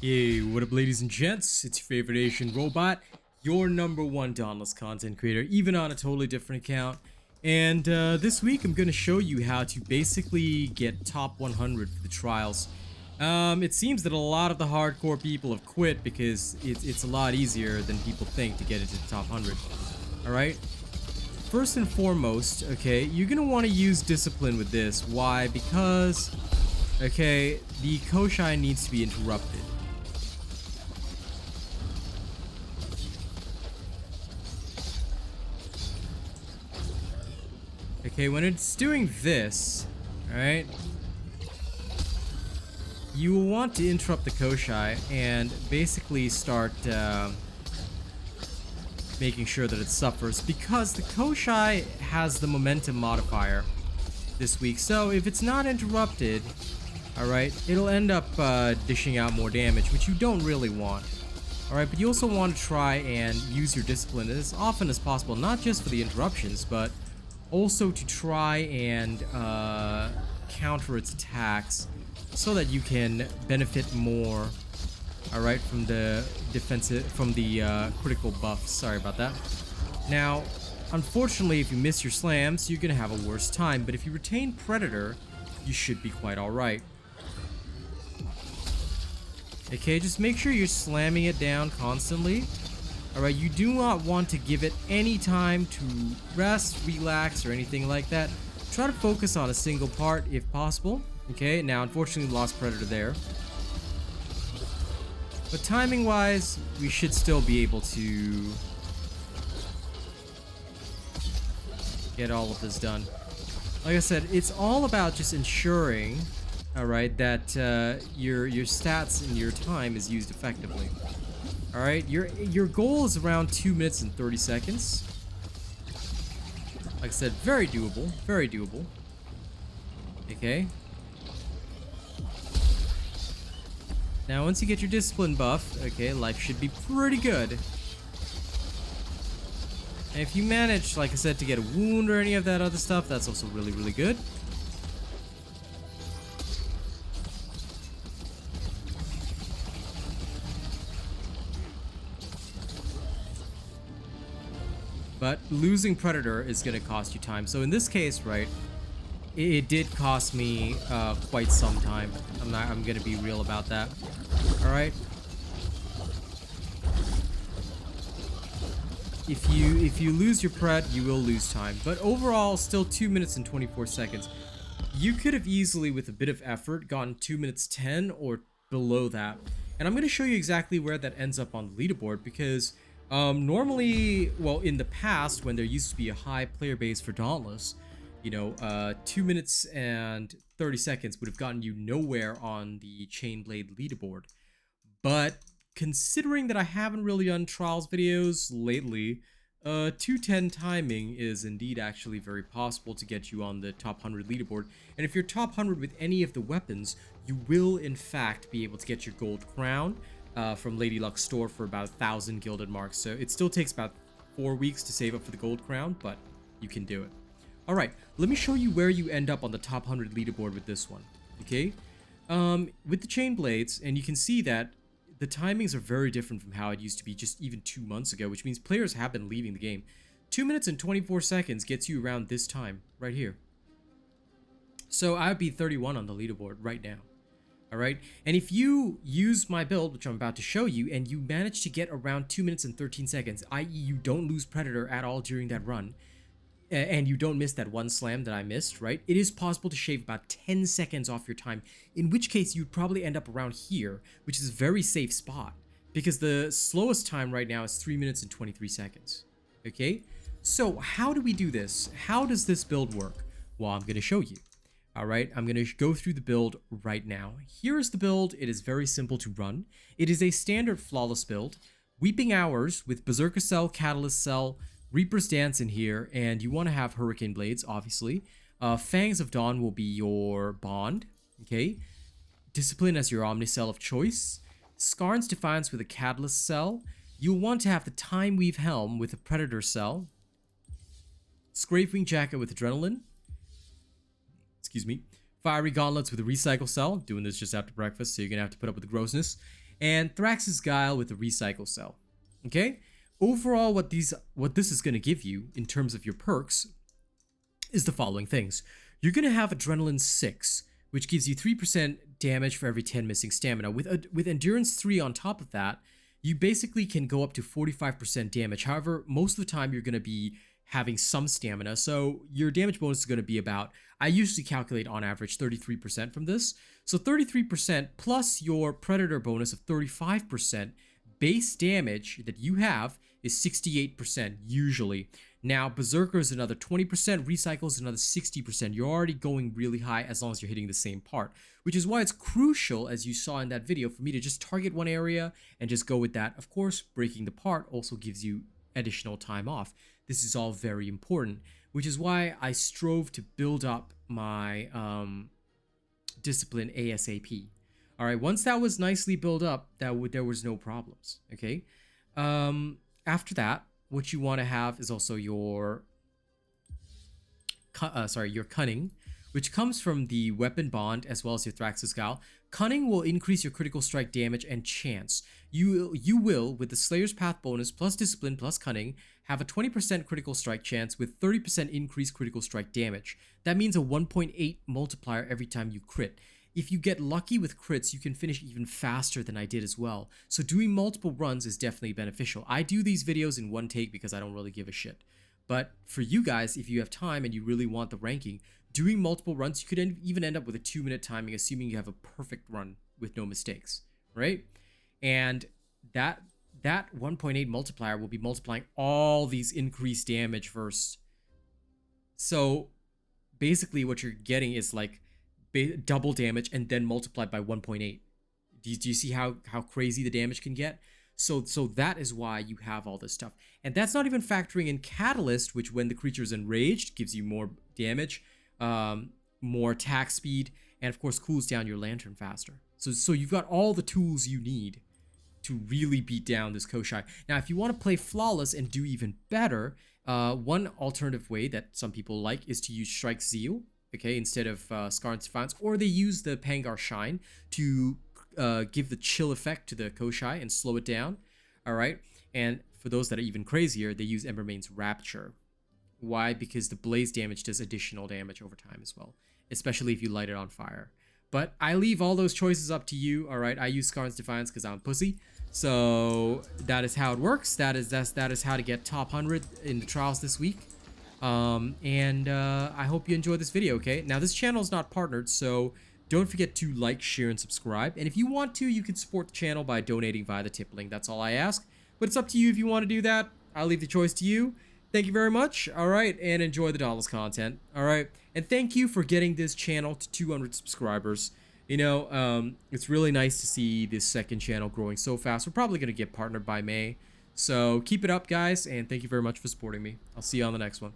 Hey, what up ladies and gents, it's your favorite Asian robot, your #1 Dauntless content creator, even on a totally different account. And this week I'm going to show you how to basically get top 100 for the trials. It seems that a lot of the hardcore people have quit because it's a lot easier than people think to get into the top 100. Alright? First and foremost, okay, you're going to want to use discipline with this. Why? Because, okay, the Koshai needs to be interrupted. Okay, when it's doing this, alright, you will want to interrupt the Koshai and basically start making sure that it suffers, because the Koshai has the momentum modifier this week. So if it's not interrupted, alright, it'll end up dishing out more damage, which you don't really want. Alright, but you also want to try and use your discipline as often as possible, not just for the interruptions, but also to try and counter its attacks so that you can benefit more, alright, from the defensive, from the critical buffs. Sorry about that. Now, unfortunately, if you miss your slams, you're gonna have a worse time, but if you retain Predator, you should be quite alright. Okay, just make sure you're slamming it down constantly. Alright, you do not want to give it any time to rest, relax, or anything like that. Try to focus on a single part if possible. Okay, now unfortunately lost Predator there. But timing wise, we should still be able to get all of this done. Like I said, it's all about just ensuring, alright, that your stats and your time is used effectively. Alright, your goal is around 2 minutes and 30 seconds. Like I said, very doable, very doable. Okay. Now, once you get your discipline buff, okay, life should be pretty good. And if you manage, like I said, to get a wound or any of that other stuff, that's also really, really good. But losing Predator is going to cost you time. So in this case, right, it did cost me quite some time. I'm going to be real about that. All right. If you lose your Pred, you will lose time. But overall, still 2 minutes and 24 seconds. You could have easily, with a bit of effort, gotten 2 minutes 10 or below that. And I'm going to show you exactly where that ends up on the leaderboard, because normally, well, in the past, when there used to be a high player base for Dauntless, you know, 2 minutes and 30 seconds would have gotten you nowhere on the Chainblade leaderboard. But considering that I haven't really done trials videos lately, 210 timing is indeed actually very possible to get you on the top 100 leaderboard. And if you're top 100 with any of the weapons, you will in fact be able to get your gold crown from Lady Luck's store for about 1,000 gilded marks. So it still takes about 4 weeks to save up for the gold crown, but you can do it. Alright, let me show you where you end up on the top 100 leaderboard with this one, okay? With the chain blades, and you can see that the timings are very different from how it used to be just even 2 months ago, which means players have been leaving the game. 2 minutes and 24 seconds gets you around this time, right here. So I would be 31 on the leaderboard right now. Alright, and if you use my build, which I'm about to show you, and you manage to get around 2 minutes and 13 seconds, i.e. you don't lose Predator at all during that run, and you don't miss that one slam that I missed, right? It is possible to shave about 10 seconds off your time, in which case you'd probably end up around here, which is a very safe spot, because the slowest time right now is 3 minutes and 23 seconds, okay? So how do we do this? How does this build work? Well, I'm going to show you. Alright, I'm going to go through the build right now. Here is the build. It is very simple to run. It is a standard flawless build. Weeping Hours with Berserker Cell, Catalyst Cell, Reaper's Dance in here, and you want to have Hurricane Blades, obviously. Fangs of Dawn will be your bond, okay? Discipline as your Omnicell of choice. Skarn's Defiance with a Catalyst Cell. You'll want to have the Time Weave Helm with a Predator Cell. Scrapewing Jacket with Adrenaline. Excuse me. Fiery Gauntlets with a Recycle Cell. Doing this just after breakfast, so you're going to have to put up with the grossness. and Thrax's Guile with a recycle cell. Okay? Overall, what this is going to give you in terms of your perks is the following things. You're going to have Adrenaline 6, which gives you 3% damage for every 10 missing stamina. With Endurance 3 on top of that, you basically can go up to 45% damage. However, most of the time you're going to be having some stamina, so your damage bonus is going to be about, I usually calculate on average 33% from this. So 33% plus your Predator bonus of 35%, base damage that you have is 68% usually. Now, Berserker is another 20%, Recycle is another 60%. You're already going really high as long as you're hitting the same part, which is why it's crucial, as you saw in that video, for me to just target one area and just go with that. Of course, breaking the part also gives you additional time off. This is all very important, which is why I strove to build up my discipline ASAP. All right, once that was nicely built up, there was no problems. Okay, after that, what you want to have is also your cunning, which comes from the weapon bond as well as your Thrax's Guile. Cunning will increase your critical strike damage and chance. You will, with the Slayer's Path bonus plus discipline plus cunning, have a 20% critical strike chance with 30% increased critical strike damage. That means a 1.8 multiplier every time you crit. If you get lucky with crits, you can finish even faster than I did as well. So doing multiple runs is definitely beneficial. I do these videos in one take because I don't really give a shit. But for you guys, if you have time and you really want the ranking, doing multiple runs, you could even end up with a 2-minute timing, assuming you have a perfect run with no mistakes, right? And that 1.8 multiplier will be multiplying all these increased damage first. So basically what you're getting is like double damage and then multiplied by 1.8. Do you see how crazy the damage can get? So that is why you have all this stuff. And that's not even factoring in Catalyst, which when the creature is enraged gives you more damage, more attack speed, and of course cools down your lantern faster. So you've got all the tools you need to really beat down this Koshai. Now, if you want to play Flawless and do even better, one alternative way that some people like is to use Strike Zeal, okay, instead of Scar's Defiance, or they use the Pangar Shine to give the chill effect to the Koshai and slow it down, all right? And for those that are even crazier, they use Embermane's Rapture. Why? Because the blaze damage does additional damage over time as well, especially if you light it on fire. But I leave all those choices up to you, all right? I use Scar's Defiance because I'm a pussy. So that is how it works. That is how to get top 100 in the trials this week. I hope you enjoyed this video, okay? Now, this channel is not partnered, so don't forget to like, share, and subscribe. And if you want to, you can support the channel by donating via the tip link. That's all I ask. But it's up to you if you want to do that. I'll leave the choice to you. Thank you very much. All right, and enjoy the Dauntless content. All right, and thank you for getting this channel to 200 subscribers. You know, it's really nice to see this second channel growing so fast. We're probably going to get partnered by May. So keep it up, guys, and thank you very much for supporting me. I'll see you on the next one.